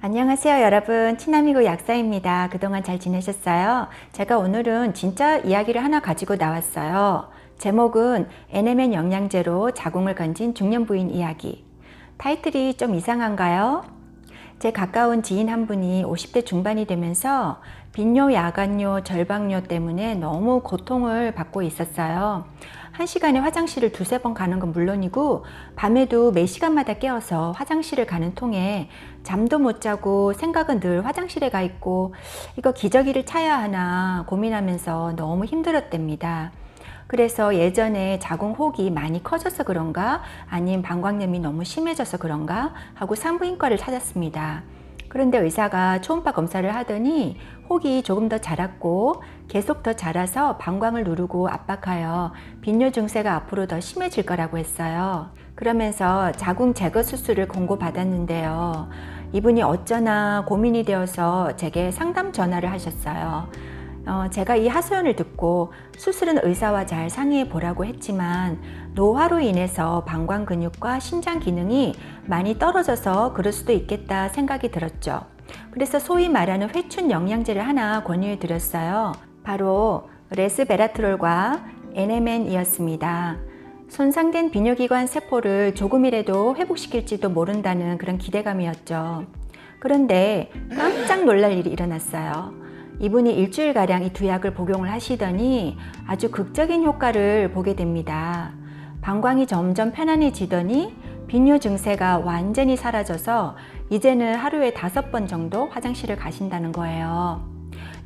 안녕하세요 여러분, 친아미고 약사입니다. 그동안 잘 지내셨어요? 제가 오늘은 진짜 이야기를 하나 가지고 나왔어요. 제목은 NMN 영양제로 자궁을 건진 중년 부인 이야기. 타이틀이 좀 이상한가요? 제 가까운 지인 한 분이 50대 중반이 되면서 빈뇨, 야간뇨, 절박뇨 때문에 너무 고통을 받고 있었어요. 한 시간에 화장실을 두세 번 가는 건 물론이고 밤에도 매 시간마다 깨어서 화장실을 가는 통에 잠도 못 자고 생각은 늘 화장실에 가 있고 이거 기저귀를 차야 하나 고민하면서 너무 힘들었답니다. 그래서 예전에 자궁 혹이 많이 커져서 그런가 아니면 방광염이 너무 심해져서 그런가 하고 산부인과를 찾았습니다. 그런데 의사가 초음파 검사를 하더니 혹이 조금 더 자랐고 계속 더 자라서 방광을 누르고 압박하여 빈뇨 증세가 앞으로 더 심해질 거라고 했어요. 그러면서 자궁 제거 수술을 권고받았는데요. 이분이 어쩌나 고민이 되어서 제게 상담 전화를 하셨어요. 제가 이 하소연을 듣고 수술은 의사와 잘 상의해 보라고 했지만 노화로 인해서 방광 근육과 신장 기능이 많이 떨어져서 그럴 수도 있겠다 생각이 들었죠. 그래서 소위 말하는 회춘 영양제를 하나 권유해 드렸어요. 바로 레스베라트롤과 NMN이었습니다. 손상된 비뇨기관 세포를 조금이라도 회복시킬지도 모른다는 그런 기대감이었죠. 그런데 깜짝 놀랄 일이 일어났어요. 이분이 일주일가량 이 두 약을 복용을 하시더니 아주 극적인 효과를 보게 됩니다. 방광이 점점 편안해지더니 빈뇨 증세가 완전히 사라져서 이제는 하루에 5번 정도 화장실을 가신다는 거예요.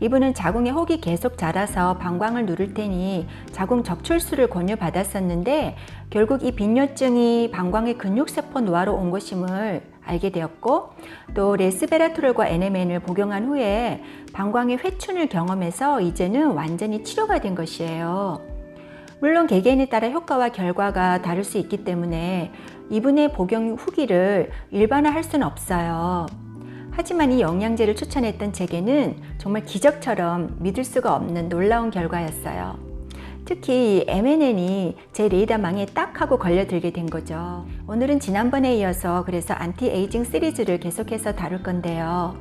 이분은 자궁에 혹이 계속 자라서 방광을 누를 테니 자궁 적출술을 권유받았었는데 결국 이 빈뇨증이 방광의 근육세포 노화로 온 것임을 알게 되었고 또 레스베라트롤과 NMN을 복용한 후에 방광의 회춘을 경험해서 이제는 완전히 치료가 된 것이에요. 물론 개개인에 따라 효과와 결과가 다를 수 있기 때문에 이분의 복용 후기를 일반화할 수는 없어요. 하지만 이 영양제를 추천했던 제게는 정말 기적처럼 믿을 수가 없는 놀라운 결과였어요. 특히 MNN이 제 레이더망에 딱 하고 걸려들게 된 거죠. 오늘은 지난번에 이어서 그래서 안티에이징 시리즈를 계속해서 다룰 건데요.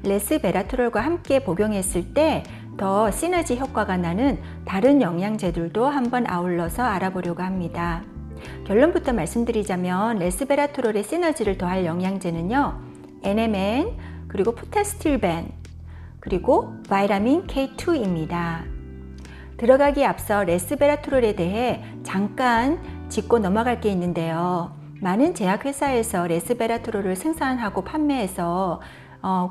레스베라트롤과 함께 복용했을 때 더 시너지 효과가 나는 다른 영양제들도 한번 아울러서 알아보려고 합니다. 결론부터 말씀드리자면 레스베라트롤의 시너지를 더할 영양제는요. NMN, 그리고 포타스틸벤, 그리고 바이타민 K2입니다. 들어가기에 앞서 레스베라트롤에 대해 잠깐 짚고 넘어갈 게 있는데요. 많은 제약회사에서 레스베라트롤을 생산하고 판매해서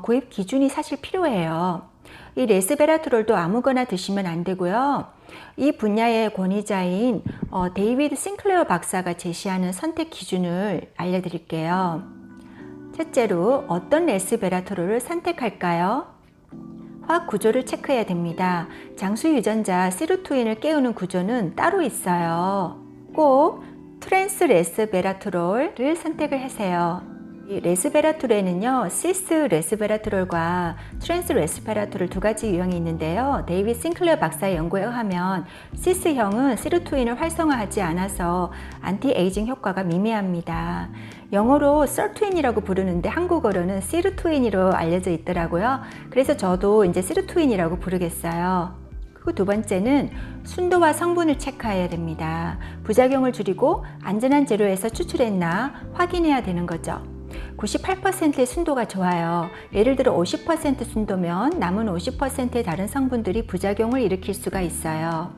구입 기준이 사실 필요해요. 이 레스베라트롤도 아무거나 드시면 안 되고요. 이 분야의 권위자인 데이비드 싱클레어 박사가 제시하는 선택 기준을 알려드릴게요. 첫째로 어떤 레스베라트롤을 선택할까요? 화학 구조를 체크해야 됩니다. 장수 유전자 시루토인을 깨우는 구조는 따로 있어요. 꼭 트랜스 레스베라트롤을 선택을 하세요. 이 레스베라트롤에는요, 시스 레스베라트롤과 트랜스 레스베라트롤 두 가지 유형이 있는데요. 데이비드 싱클레어 박사의 연구에 의하면 시스형은 시루토인을 활성화하지 않아서 안티에이징 효과가 미미합니다. 영어로 서투인이라고 부르는데 한국어로는 시루토인으로 알려져 있더라고요. 그래서 저도 이제 시루토인이라고 부르겠어요. 그리고 두 번째는 순도와 성분을 체크해야 됩니다. 부작용을 줄이고 안전한 재료에서 추출했나 확인해야 되는 거죠. 98%의 순도가 좋아요. 예를 들어 50% 순도면 남은 50%의 다른 성분들이 부작용을 일으킬 수가 있어요.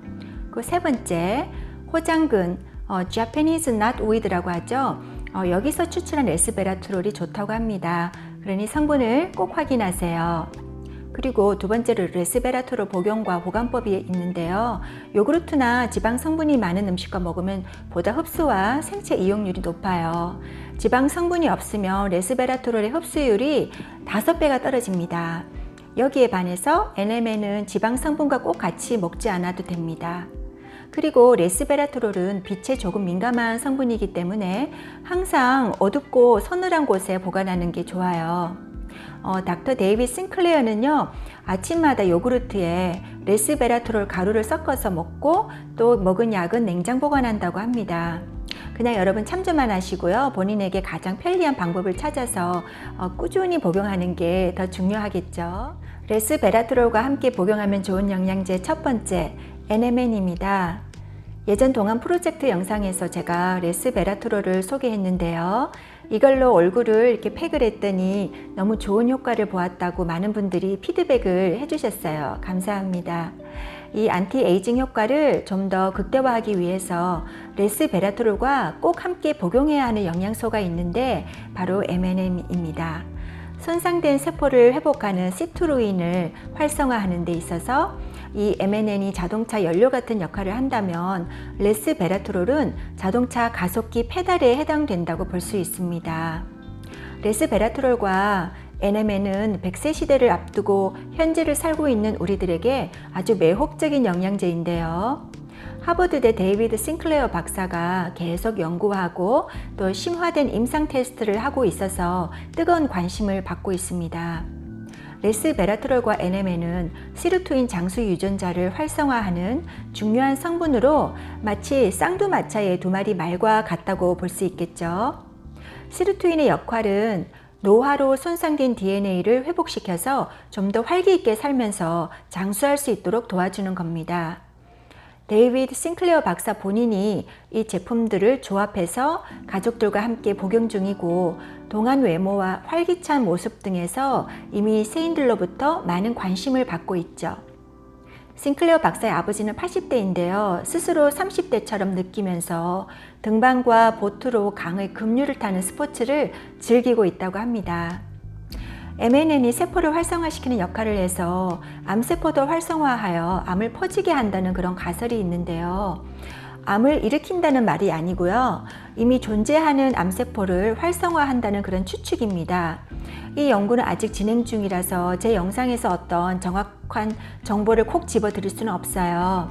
그 세 번째, 호장근, Japanese knotweed라고 하죠. 여기서 추출한 레스베라트롤이 좋다고 합니다. 그러니 성분을 꼭 확인하세요. 그리고 두 번째로 레스베라트롤 복용과 보관법이 있는데요. 요구르트나 지방 성분이 많은 음식과 먹으면 보다 흡수와 생체 이용률이 높아요. 지방 성분이 없으면 레스베라트롤의 흡수율이 5배가 떨어집니다. 여기에 반해서 NMN은 지방 성분과 꼭 같이 먹지 않아도 됩니다. 그리고 레스베라트롤은 빛에 조금 민감한 성분이기 때문에 항상 어둡고 서늘한 곳에 보관하는 게 좋아요. 닥터 데이비드 싱클레어는요, 아침마다 요구르트에 레스베라트롤 가루를 섞어서 먹고 또 먹은 약은 냉장 보관한다고 합니다. 그냥 여러분 참조만 하시고요. 본인에게 가장 편리한 방법을 찾아서 꾸준히 복용하는 게 더 중요하겠죠. 레스베라트롤과 함께 복용하면 좋은 영양제 첫 번째, NMN입니다. 예전 동안 프로젝트 영상에서 제가 레스베라트롤을 소개했는데요. 이걸로 얼굴을 이렇게 팩을 했더니 너무 좋은 효과를 보았다고 많은 분들이 피드백을 해주셨어요. 감사합니다. 이 안티에이징 효과를 좀 더 극대화하기 위해서 레스베라트롤과 꼭 함께 복용해야 하는 영양소가 있는데 바로 MNM입니다. 손상된 세포를 회복하는 시트루인을 활성화하는 데 있어서 이 MNN이 자동차 연료 같은 역할을 한다면 레스베라트롤은 자동차 가속기 페달에 해당된다고 볼 수 있습니다. 레스베라트롤과 NMN은 100세 시대를 앞두고 현재를 살고 있는 우리들에게 아주 매혹적인 영양제인데요. 하버드대 데이비드 싱클레어 박사가 계속 연구하고 또 심화된 임상 테스트를 하고 있어서 뜨거운 관심을 받고 있습니다. 레스베라트롤과 NMN은 시루토인 장수 유전자를 활성화하는 중요한 성분으로 마치 쌍두마차의 두 마리 말과 같다고 볼 수 있겠죠. 시루토인의 역할은 노화로 손상된 DNA를 회복시켜서 좀 더 활기 있게 살면서 장수할 수 있도록 도와주는 겁니다. 데이비드 싱클레어 박사 본인이 이 제품들을 조합해서 가족들과 함께 복용 중이고 동안 외모와 활기찬 모습 등에서 이미 세인들로부터 많은 관심을 받고 있죠. 싱클레어 박사의 아버지는 80대인데요. 스스로 30대처럼 느끼면서 등반과 보트로 강의 급류를 타는 스포츠를 즐기고 있다고 합니다. MNN이 세포를 활성화시키는 역할을 해서 암세포도 활성화하여 암을 퍼지게 한다는 그런 가설이 있는데요. 암을 일으킨다는 말이 아니고요. 이미 존재하는 암세포를 활성화한다는 그런 추측입니다. 이 연구는 아직 진행 중이라서 제 영상에서 어떤 정확한 정보를 콕 집어드릴 수는 없어요.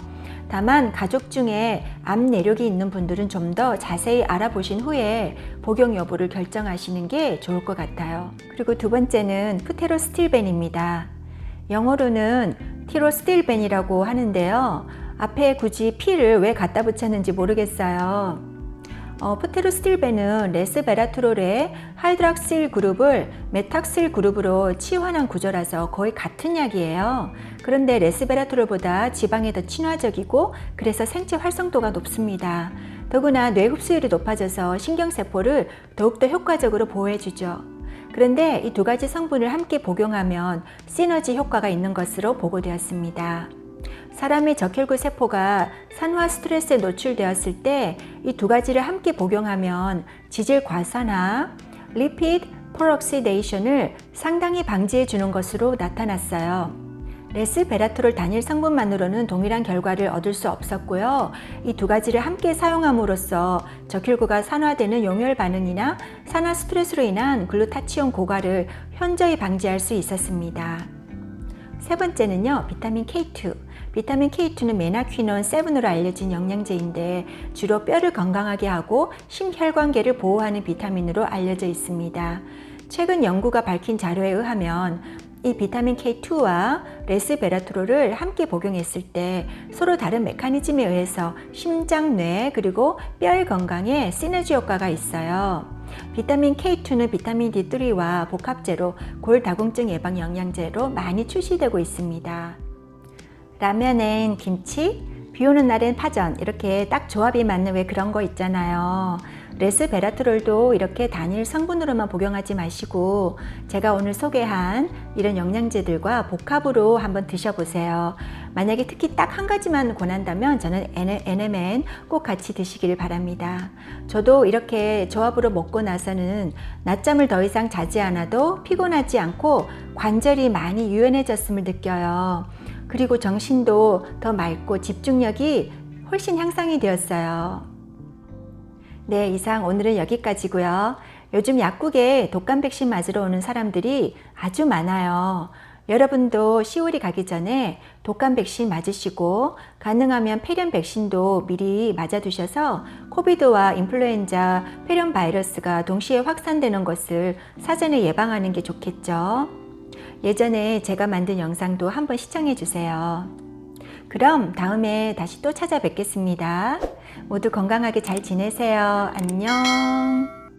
다만 가족 중에 암 내력이 있는 분들은 좀 더 자세히 알아보신 후에 복용 여부를 결정하시는 게 좋을 것 같아요. 그리고 두 번째는 프테로스틸벤입니다. 영어로는 티로스틸벤이라고 하는데요. 앞에 굳이 P를 왜 갖다 붙였는지 모르겠어요. 프테로스틸벤은 레스베라트롤의 하이드락실 그룹을 메탁실 그룹으로 치환한 구조라서 거의 같은 약이에요. 그런데 레스베라트롤보다 지방에 더 친화적이고 그래서 생체 활성도가 높습니다. 더구나 뇌 흡수율이 높아져서 신경세포를 더욱더 효과적으로 보호해주죠. 그런데 이 두 가지 성분을 함께 복용하면 시너지 효과가 있는 것으로 보고되었습니다. 사람의 적혈구 세포가 산화 스트레스에 노출되었을 때 이 두 가지를 함께 복용하면 지질 과산화, 리피드 퍼옥시데이션을 상당히 방지해 주는 것으로 나타났어요. 레스베라트롤 단일 성분만으로는 동일한 결과를 얻을 수 없었고요. 이 두 가지를 함께 사용함으로써 적혈구가 산화되는 용혈 반응이나 산화 스트레스로 인한 글루타치온 고갈을 현저히 방지할 수 있었습니다. 세 번째는요, 비타민 K2. 비타민 K2는 메나퀴논 7으로 알려진 영양제인데 주로 뼈를 건강하게 하고 심혈관계를 보호하는 비타민으로 알려져 있습니다. 최근 연구가 밝힌 자료에 의하면 이 비타민 K2와 레스베라트롤을 함께 복용했을 때 서로 다른 메커니즘에 의해서 심장, 뇌, 그리고 뼈의 건강에 시너지 효과가 있어요. 비타민 K2는 비타민 D3와 복합제로 골다공증 예방 영양제로 많이 출시되고 있습니다. 라면엔 김치, 비 오는 날엔 파전, 이렇게 딱 조합이 맞는 왜 그런 거 있잖아요. 레스베라트롤도 이렇게 단일 성분으로만 복용하지 마시고 제가 오늘 소개한 이런 영양제들과 복합으로 한번 드셔보세요. 만약에 특히 딱 한 가지만 권한다면 저는 NMN 꼭 같이 드시길 바랍니다. 저도 이렇게 조합으로 먹고 나서는 낮잠을 더 이상 자지 않아도 피곤하지 않고 관절이 많이 유연해졌음을 느껴요. 그리고 정신도 더 맑고 집중력이 훨씬 향상이 되었어요. 네, 이상 오늘은 여기까지고요. 요즘 약국에 독감 백신 맞으러 오는 사람들이 아주 많아요. 여러분도 10월이 가기 전에 독감 백신 맞으시고 가능하면 폐렴 백신도 미리 맞아두셔서 코비드와 인플루엔자, 폐렴 바이러스가 동시에 확산되는 것을 사전에 예방하는 게 좋겠죠. 예전에 제가 만든 영상도 한번 시청해 주세요. 그럼 다음에 다시 또 찾아뵙겠습니다. 모두 건강하게 잘 지내세요. 안녕.